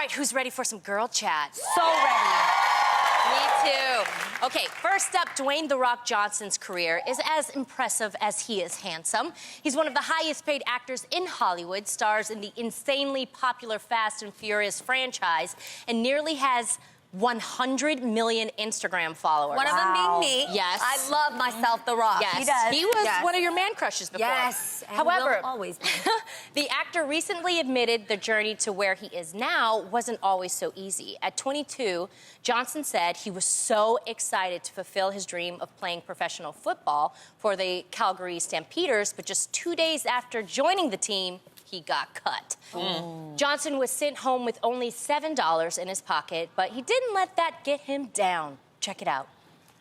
right, who's ready for some girl chat? So ready. Me too. Okay, first up, Dwayne "The Rock" Johnson's career is as impressive as he is handsome. He's one of the highest paid actors in Hollywood, stars in the insanely popular Fast and Furious franchise, and nearly has 100 million Instagram followers. One of them being me. Yes. I love myself, The Rock. Yes. He does. He was one of your man crushes before. Yes. And However, will always be. the actor recently admitted the journey to where he is now wasn't always so easy. At 22, Johnson said he was so excited to fulfill his dream of playing professional football for the Calgary Stampeders, but just 2 days after joining the team, he got cut. Johnson was sent home with only $7 in his pocket, but he didn't let that get him down. Check it out.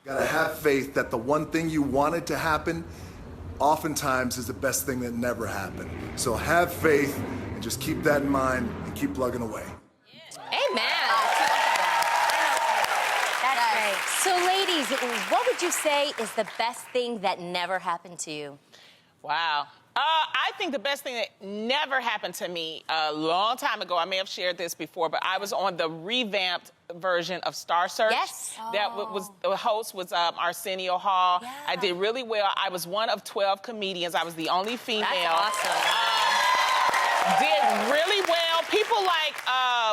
You gotta have faith that the one thing you wanted to happen oftentimes is the best thing that never happened. So have faith and just keep that in mind and keep plugging away. Amen. That's great. So, ladies, what would you say is the best thing that never happened to you? Wow. I think the best thing that never happened to me a long time ago, I may have shared this before, but I was on the revamped version of Star Search. Yes. That was the host was Arsenio Hall. Yeah. I did really well. I was one of 12 comedians. I was the only female. That's awesome. Did really well. People like,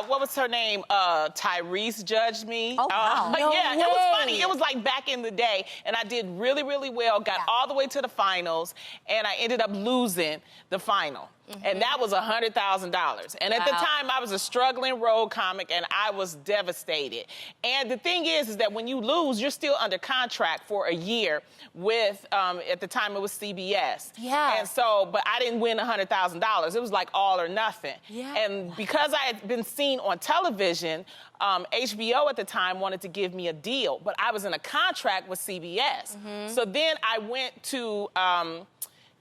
what was her name? Tyrese judged me. Oh, wow. No yeah, way. it was funny. It was like back in the day. And I did really, really well. Got all the way to the finals. And I ended up losing the final. And that was $100,000. And at the time, I was a struggling road comic, and I was devastated. And the thing is that when you lose, you're still under contract for a year with, at the time, it was CBS. Yeah. And so, but I didn't win $100,000. It was like all or nothing. Yeah. And because I had been seen on television, HBO at the time wanted to give me a deal, but I was in a contract with CBS. So then I went to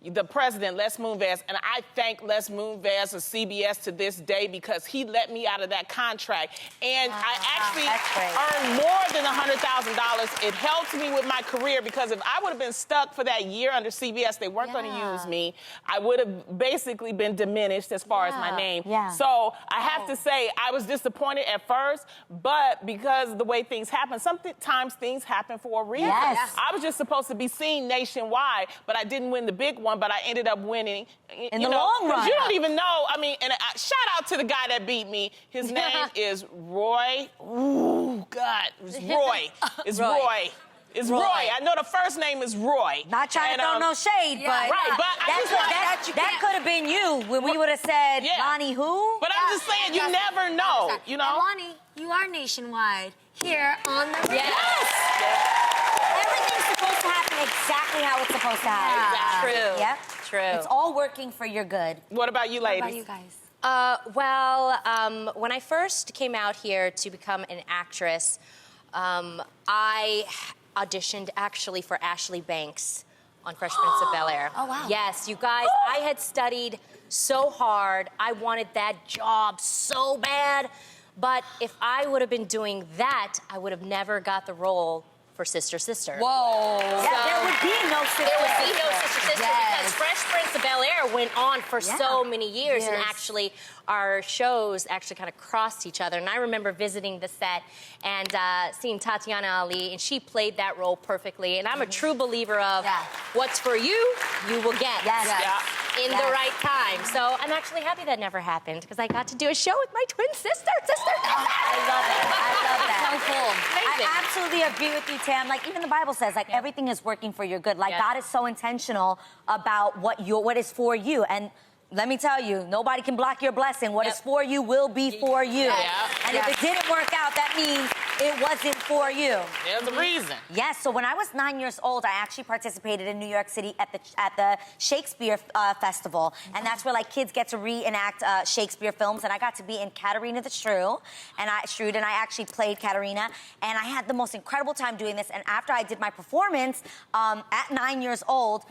the president, Les Moonves, and I thank Les Moonves of CBS to this day because he let me out of that contract. And I actually earned more than $100,000. It helped me with my career because if I would have been stuck for that year under CBS, they weren't going to use me. I would have basically been diminished as far as my name. So I have to say, I was disappointed at first, but because of the way things happen, sometimes things happen for a reason. Yes. I was just supposed to be seen nationwide, but I didn't win the big one, but I ended up winning. In the long run. You don't even know. I mean, and shout out to the guy that beat me. His name is Roy. Ooh, God. It's Roy. It's Roy. It's Roy. I know the first name is Roy. Not trying to throw no shade, but right, but that could have been you when we would have said, Lonnie who? But I'm just saying, you never know, you know? And Lonnie, you are nationwide here on the radio. Everything's supposed to happen exactly how it's supposed to happen. True. Yep. True. It's all working for your good. What about you ladies? What about you guys? When I first came out here to become an actress, I auditioned actually for Ashley Banks on Fresh Prince of Bel-Air. Oh, wow. Yes, you guys, I had studied so hard. I wanted that job so bad. But if I would have been doing that, I would have never got the role for Sister Sister. Whoa. There would be no Sister There would be Sister. no Sister Sister because Fresh Prince of Bel-Air went on for so many years, and actually our shows actually kind of crossed each other. And I remember visiting the set and seeing Tatiana Ali, and she played that role perfectly. And I'm a true believer of what's for you, you will get in the right time. So I'm actually happy that never happened because I got to do a show with my twin sister. I love it. I love that. So cool. Amazing. I absolutely agree with you, Tam. Like, even the Bible says, like, everything is working for your good. Like, God is so intentional about what is for you. And let me tell you, nobody can block your blessing. What is for you will be for you. And if it didn't work out, that means it wasn't for you. There's a reason. Yes, so when I was 9 years old, I actually participated in New York City at the Shakespeare Festival. And that's where, like, kids get to reenact Shakespeare films. And I got to be in Katerina the Shrew, and I actually played Katerina. And I had the most incredible time doing this. And after I did my performance, at 9 years old,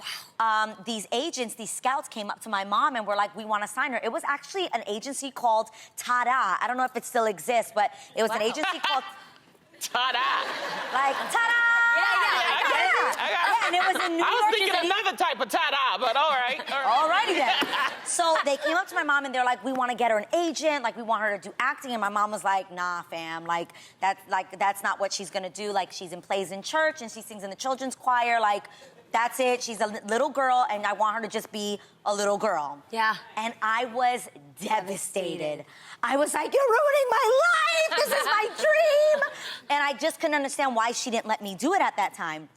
these agents, these scouts came up to my mom and were like, we want to sign her. It was actually an agency called Ta-Da. I don't know if it still exists, but it was an agency called... Ta-da! Like, ta-da! Yeah, and it was in New I York. was thinking another type of ta-da, but all right. Alrighty then. So they came up to my mom and they're like, we want to get her an agent, like we want her to do acting. And my mom was like, nah, fam, that's not what she's gonna do. Like she's in plays in church and she sings in the children's choir. Like that's it. She's a little girl and I want her to just be a little girl. Yeah. And I was devastated. I was like, you're ruining my life. This is my dream. And I just couldn't understand why she didn't let me do it at that time.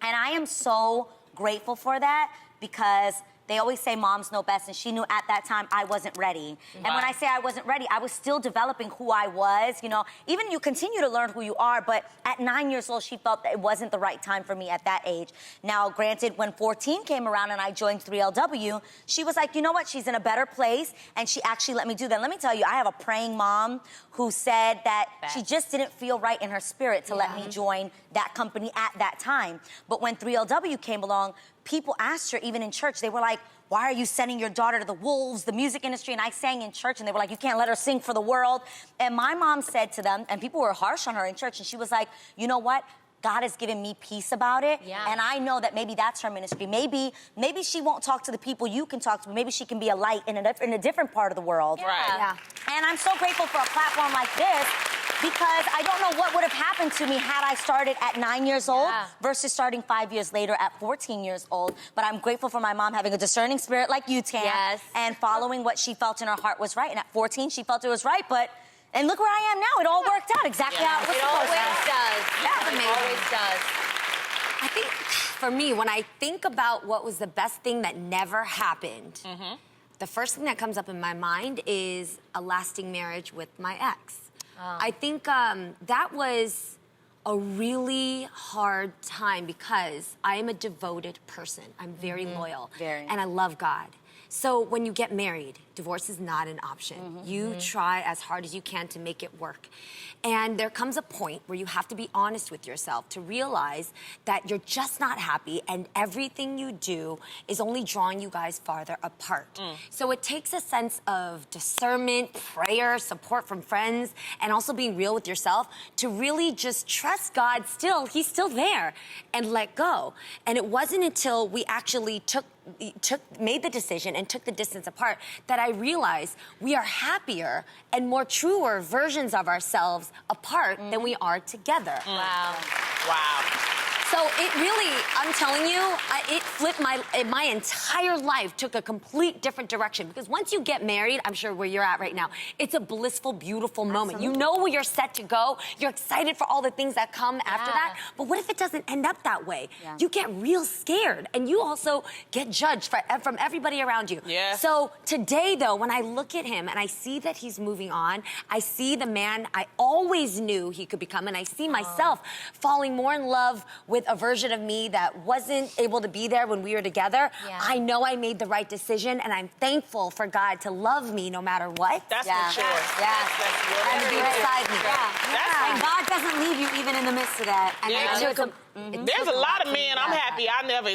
And I am so grateful for that because they always say moms know best, and she knew at that time I wasn't ready. And when I say I wasn't ready, I was still developing who I was, you know. Even you continue to learn who you are, but at 9 years old, she felt that it wasn't the right time for me at that age. Now, granted, when 14 came around and I joined 3LW, she was like, you know what, she's in a better place, and she actually let me do that. Let me tell you, I have a praying mom who said that she just didn't feel right in her spirit to let me join that company at that time. But when 3LW came along, people asked her, even in church, they were like, why are you sending your daughter to the wolves, the music industry? And I sang in church, and they were like, you can't let her sing for the world. And my mom said to them, and people were harsh on her in church, and she was like, you know what? God has given me peace about it. Yeah. And I know that maybe that's her ministry. Maybe she won't talk to the people you can talk to, but maybe she can be a light in a different part of the world. Right. Yeah. And I'm so grateful for a platform like this because I don't know what would have happened to me had I started at 9 years old versus starting 5 years later at 14 years old. But I'm grateful for my mom having a discerning spirit like you, Tam, and following what she felt in her heart was right. And at 14, she felt it was right, and look where I am now. It all worked out exactly how it was It supposed always to. does. That's It amazing. always does. I think for me, when I think about what was the best thing that never happened, the first thing that comes up in my mind is a lasting marriage with my ex. I think that was a really hard time because I am a devoted person. I'm very loyal. Very. And I love God. So when you get married, divorce is not an option. You try as hard as you can to make it work. And there comes a point where you have to be honest with yourself to realize that you're just not happy and everything you do is only drawing you guys farther apart. So it takes a sense of discernment, prayer, support from friends, and also being real with yourself to really just trust God still. He's still there, and let go. And it wasn't until we actually made the decision and took the distance apart that I realized we are happier and more truer versions of ourselves apart than we are together. Wow. Wow. So it really, I'm telling you, it flipped my entire life took a complete different direction. Because once you get married, I'm sure where you're at right now, it's a blissful, beautiful moment. You know where you're set to go. You're excited for all the things that come after that. But what if it doesn't end up that way? Yeah. You get real scared. And you also get judged from everybody around you. Yeah. So today, though, when I look at him and I see that he's moving on, I see the man I always knew he could become. And I see myself falling more in love with a version of me that wasn't able to be there when we were together. Yeah. I know I made the right decision, and I'm thankful for God to love me no matter what. That's Yeah. for sure. Yeah. And be beside me. And God doesn't leave you even in the midst of that. And Yeah. it took a- There's a lot of men I'm happy I never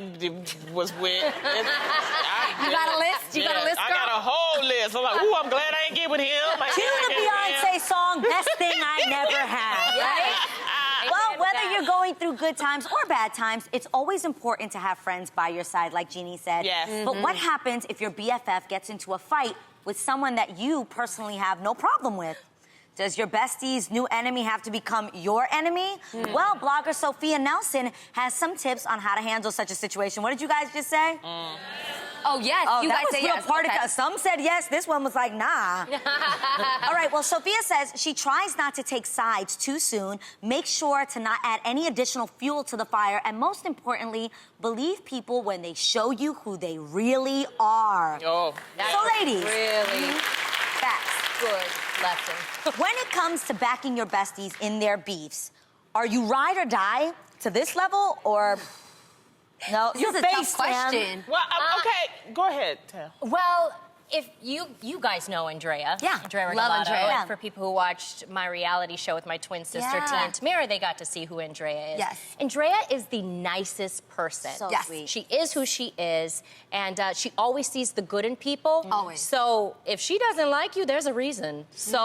was with. You got a list? You got a list, I girl? got a whole list. I'm like, ooh, I'm glad I ain't get with him. Cue the Beyonce song, Best Thing I Never Had, right? Well, whether you're going through good times or bad times, it's always important to have friends by your side, like Jeannie said. Yes. But what happens if your BFF gets into a fight with someone that you personally have no problem with? Does your bestie's new enemy have to become your enemy? Well, blogger Sophia Nelson has some tips on how to handle such a situation. What did you guys just say? Oh, yes. Oh, you that guys was say real yes. party. Okay. Some said yes. This one was like, nah. All right. Well, Sophia says she tries not to take sides too soon. Make sure to not add any additional fuel to the fire. And most importantly, believe people when they show you who they really are. Oh. So, ladies. Really Facts. good lesson. When it comes to backing your besties in their beefs, are you ride or die to this level or... No, This your is a face, tough question. Well, okay, go ahead, Tam. Well, if you guys know Andrea. Yeah. Andrea Love Regalado. Andrea. And for people who watched my reality show with my twin sister, Yeah. Tia and Tamara, they got to see who Andrea is. Yes. Andrea is the nicest person. So Yes. sweet. She is who she is, and she always sees the good in people. Always. So if she doesn't like you, there's a reason. So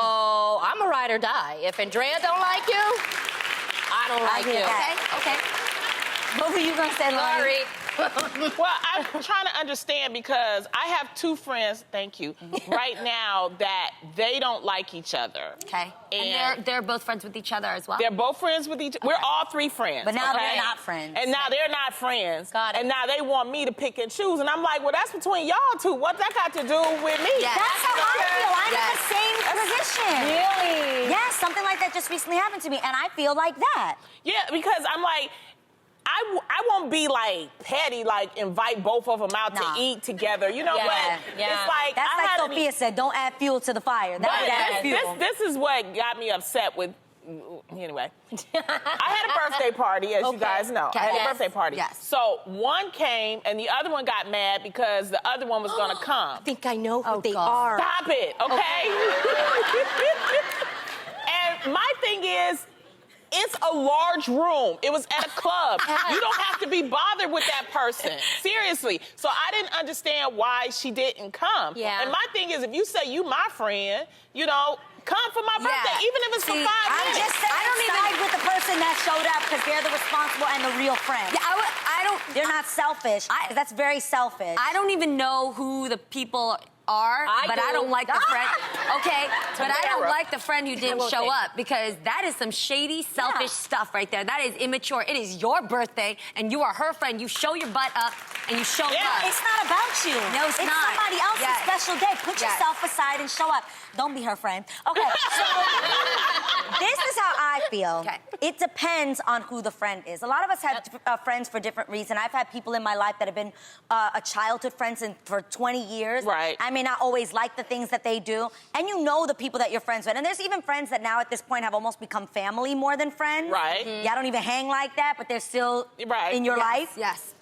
I'm a ride or die. If Andrea don't like you, I don't like you. get that. Okay. What were you gonna say, Laurie? Sorry. Well, I'm trying to understand because I have two friends, thank you, right now that they don't like each other. Okay. And And they're both friends with each other as well? they're both friends with each other. We're all three friends. But now okay? they're not friends. And now they're not friends. Got it. And now they want me to pick and choose. And I'm like, well, that's between y'all two. What that got to do with me? Yeah. That's how I feel. I'm Yes. in the same position. Really? Yes, something like that just recently happened to me, and I feel like that. Yeah, because I'm like, I won't be like petty, like invite both of them out Nah. to eat together, you know. Yeah, But yeah. it's like That's I like had to Sophia said, don't add fuel to the fire. But That adds fuel. this is what got me upset with. Anyway, I had a birthday party, as you guys know. I had Yes. a birthday party. Yes. So one came, and the other one got mad because the other one was going to come. I think I know who they God. are. Stop it, okay? And my thing is, it's a large room. It was at a club. You don't have to be bothered with that person. Seriously. So I didn't understand why she didn't come. Yeah. And my thing is, if you say you my friend, you know, come for my birthday, Yeah. even if it's for See, 5 I'm minutes. just saying, I don't even- side with the person that showed up because they're the responsible and the real friend. Yeah, I don't. They're not selfish. 'Cause that's very selfish. I don't even know who the people are, but I do. don't like the friend. Okay, but I don't Tamara. like the friend who didn't Okay. show up because that is some shady, selfish stuff right there. That is immature. It is your birthday, and you are her friend. You show your butt up, and you show Yeah. up. It's not about you. No, it's not. somebody else's Yes. special day. Put Yes. yourself aside and show up. Don't be her friend. Okay, so this is how I feel. Okay. It depends on who the friend is. A lot of us have friends for different reasons. I've had people in my life that have been a childhood friends for 20 years. Right. I may not always like the things that they do, and you know the people that you're friends with. And there's even friends that now at this point have almost become family more than friends. Right. Y'all don't even hang like that, but they're still Right. in your life. Yes.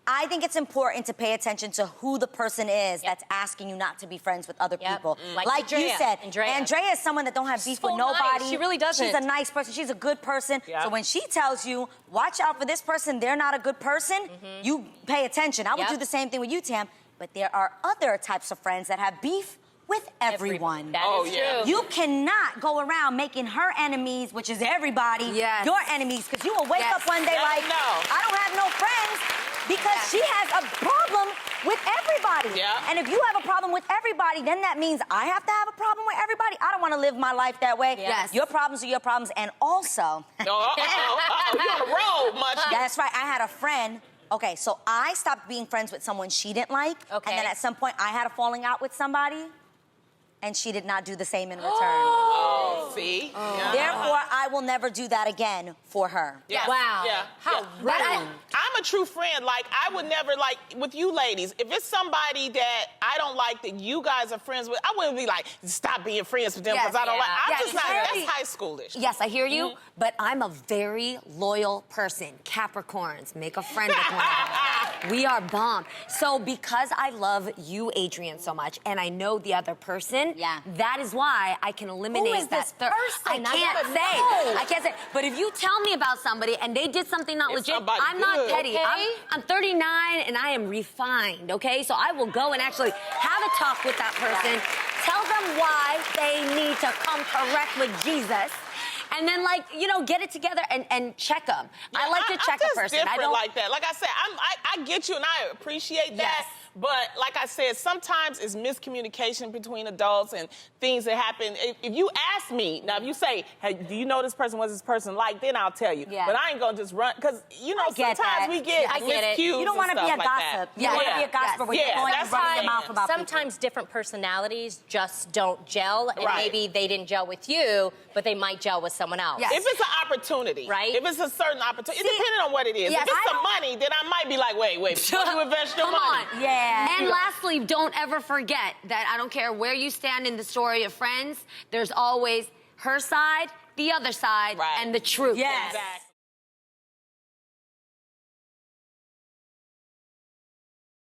I think it's important to pay attention to who the person is that's asking you not to be friends with other Yep. people. Like you Andrea. said, Andrea. is someone that don't have beef So with nobody. nice. She really doesn't. She's a nice person. She's a good person. Yeah. So when she tells you, watch out for this person, they're not a good person, you pay attention. I would Yep. do the same thing with you, Tam. But there are other types of friends that have beef with everyone. That Oh, is yeah. true. You cannot go around making her enemies, which is everybody, Yes. your enemies, because you will wake Yes. up one day Yeah, like, no. I don't have no friends, because Yes. she has a problem with everybody. Yeah. And if you have a problem with everybody, then that means I have to have a problem with everybody. I don't want to live my life that way. Yes. Your problems are your problems, and also, You on the road, much. that's right, I had a friend. Okay, so I stopped being friends with someone she didn't like, Okay. and then at some point I had a falling out with somebody, and she did not do the same in return. Oh, see? Yeah. Therefore, I will never do that again for her. Yeah. Wow. Yeah. How yeah. rude. I'm a true friend. Like, I would never, like, with you ladies, if it's somebody that I don't like that you guys are friends with, I wouldn't be like, stop being friends with them because Yes, I don't like. yeah. I'm Yeah, just not, exactly. that's high schoolish. Yes, I hear you, but I'm a very loyal person. Capricorns, make a friend with one of them. We are bomb. So because I love you, Adrian, so much, and I know the other person, Yeah. that is why I can eliminate is this that person? I I can't gotta say. know. I can't say. But if you tell me about somebody and they did something not It's legit, somebody I'm not good. petty. Okay. I'm 39 and I am refined, okay? So I will go and actually have a talk with that person, tell them why they need to come correct with Jesus. And then, like, you know, get it together and check them. I like to check I'm a person. Different I don't like that. Like I said, I get you and I appreciate that. Yes. But like I said, sometimes it's miscommunication between adults and things that happen. If you ask me, now if you say, hey, do you know this person, what's this person like, then I'll tell you. Yeah. But I ain't gonna just run, because, you know, I get sometimes that. we get I get it. miscues You don't want to be a like gossip. That. You don't want to Yeah. be a gossiper Yes. where you're Yeah, going and that's running how your I mouth am. about people. Sometimes different personalities just don't gel, and Right. maybe they didn't gel with you, but they might gel with someone else. Yes. If it's an opportunity, Right. If it's a certain opportunity, See, depending on what it is. yes, if it's I some don't- money, then I might be like, wait, before you invest your Come money. on. Yeah. And lastly, don't ever forget that I don't care where you stand in the story of Friends, there's always her side, the other side, Right. and the truth. Yes. Exactly.